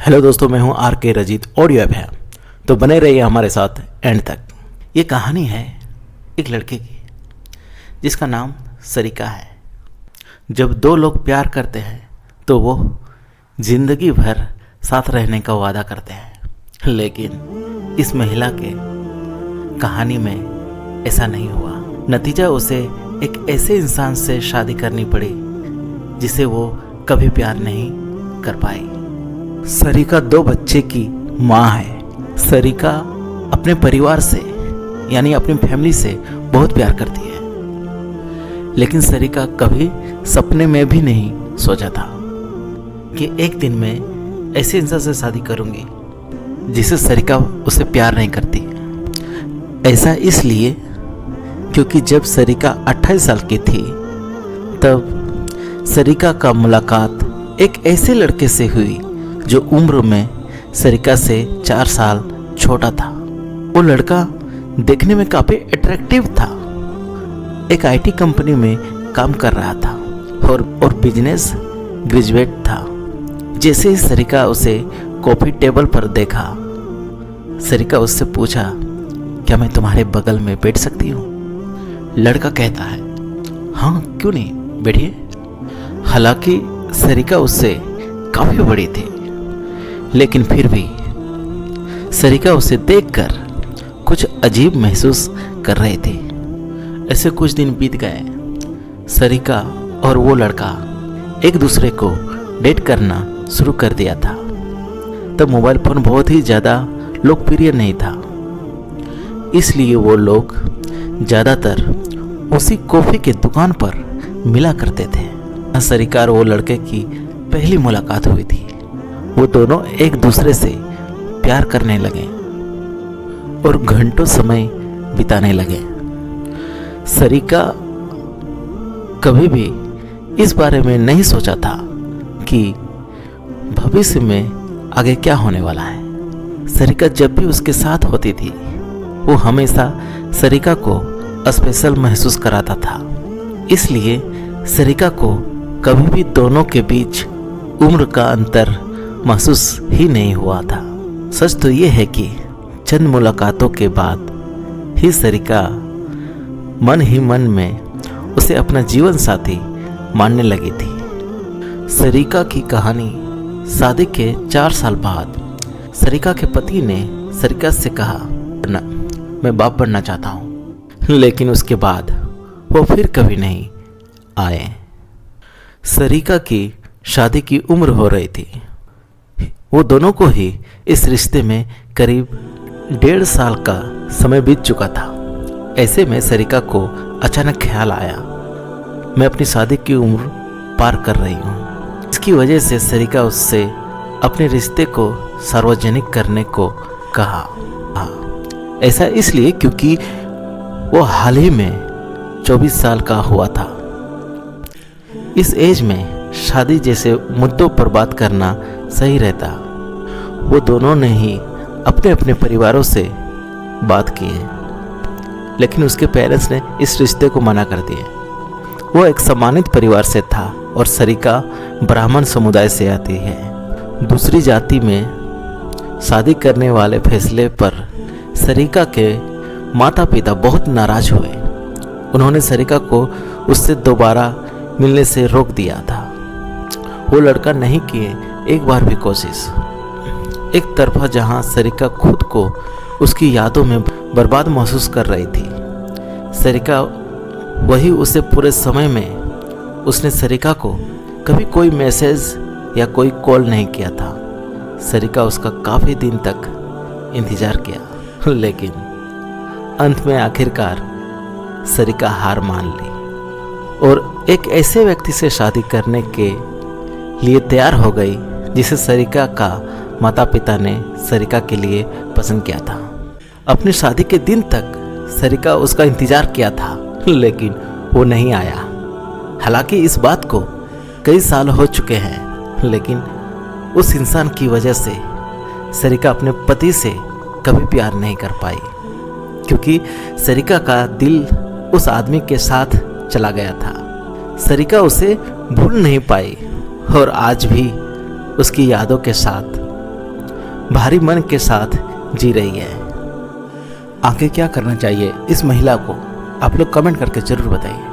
Hello दोस्तों, मैं हूं आर के रजीत। ऑडियो ऐप है तो बने रहिए हमारे साथ एंड तक। ये कहानी है एक लड़के की जिसका नाम सरिका है। जब दो लोग प्यार करते हैं तो वो जिंदगी भर साथ रहने का वादा करते हैं, लेकिन इस महिला के कहानी में ऐसा नहीं हुआ। नतीजा उसे एक ऐसे इंसान से शादी करनी पड़ी जिसे वो कभी प्यार नहीं कर पाई। सरिका 2 बच्चे की माँ है। सरिका अपने परिवार से यानी अपनी फैमिली से बहुत प्यार करती है, लेकिन सरिका कभी सपने में भी नहीं सोचा था कि एक दिन मैं ऐसे इंसान से शादी करूंगी जिसे सरिका उसे प्यार नहीं करती। ऐसा इसलिए क्योंकि जब सरिका 28 साल की थी तब सरिका का मुलाकात एक ऐसे लड़के से हुई जो उम्र में सरिका से 4 साल छोटा था। वो लड़का देखने में काफ़ी अट्रैक्टिव था। एक आईटी कंपनी में काम कर रहा था और बिजनेस ग्रेजुएट था। जैसे ही सरिका उसे कॉफ़ी टेबल पर देखा, सरिका उससे पूछा, क्या मैं तुम्हारे बगल में बैठ सकती हूँ? लड़का कहता है, हाँ क्यों नहीं, बैठिए। हालांकि सरिका उससे काफ़ी बड़ी थी, लेकिन फिर भी सरिका उसे देखकर कुछ अजीब महसूस कर रही थी। ऐसे कुछ दिन बीत गए। सरिका और वो लड़का एक दूसरे को डेट करना शुरू कर दिया था। तब मोबाइल फ़ोन बहुत ही ज़्यादा लोकप्रिय नहीं था, इसलिए वो लोग ज़्यादातर उसी कॉफ़ी के दुकान पर मिला करते थे। सरिका और वो लड़के की पहली मुलाकात हुई थी। वो दोनों एक दूसरे से प्यार करने लगे और घंटों समय बिताने लगे। सरिका कभी भी इस बारे में नहीं सोचा था कि भविष्य में आगे क्या होने वाला है। सरिका जब भी उसके साथ होती थी, वो हमेशा सरिका को स्पेशल महसूस कराता था। इसलिए सरिका को कभी भी दोनों के बीच उम्र का अंतर महसूस ही नहीं हुआ था। सच तो ये है कि चंद मुलाकातों के बाद ही सरिका मन ही मन में उसे अपना जीवन साथी मानने लगी थी। सरिका की कहानी। शादी के 4 साल बाद सरिका के पति ने सरिका से कहा, मैं बाप बनना चाहता हूँ, लेकिन उसके बाद वो फिर कभी नहीं आए। सरिका की शादी की उम्र हो रही थी। वो दोनों को ही इस रिश्ते में करीब 1.5 साल का समय बीत चुका था। ऐसे में सरिका को अचानक ख्याल आया, मैं अपनी शादी की उम्र पार कर रही हूँ। इसकी वजह से सरिका उससे अपने रिश्ते को सार्वजनिक करने को कहा। ऐसा इसलिए क्योंकि वो हाल ही में 24 साल का हुआ था। इस एज में शादी जैसे मुद्दों पर बात करना सही रहता। वो दोनों ने ही अपने अपने परिवारों से बात की है, लेकिन उसके पेरेंट्स ने इस रिश्ते को मना कर दिया। वो एक सम्मानित परिवार से था और सरिका ब्राह्मण समुदाय से आती है। दूसरी जाति में शादी करने वाले फैसले पर सरिका के माता पिता बहुत नाराज हुए। उन्होंने सरिका को उससे दोबारा मिलने से रोक दिया था। वो लड़का नहीं किए एक बार भी कोशिश। एक तरफा जहां सरिका खुद को उसकी यादों में बर्बाद महसूस कर रही थी, सरिका वही उसे पूरे समय में उसने सरिका को कभी कोई मैसेज या कोई कॉल नहीं किया था। सरिका उसका काफ़ी दिन तक इंतज़ार किया, लेकिन अंत में आखिरकार सरिका हार मान ली और एक ऐसे व्यक्ति से शादी करने के लिए तैयार हो गई जिसे सरिका का माता पिता ने सरिका के लिए पसंद किया था। अपनी शादी के दिन तक सरिका उसका इंतज़ार किया था, लेकिन वो नहीं आया। हालांकि इस बात को कई साल हो चुके हैं, लेकिन उस इंसान की वजह से सरिका अपने पति से कभी प्यार नहीं कर पाई, क्योंकि सरिका का दिल उस आदमी के साथ चला गया था। सरिका उसे भूल नहीं पाई और आज भी उसकी यादों के साथ भारी मन के साथ जी रही है। आगे क्या करना चाहिए इस महिला को, आप लोग कमेंट करके ज़रूर बताइए।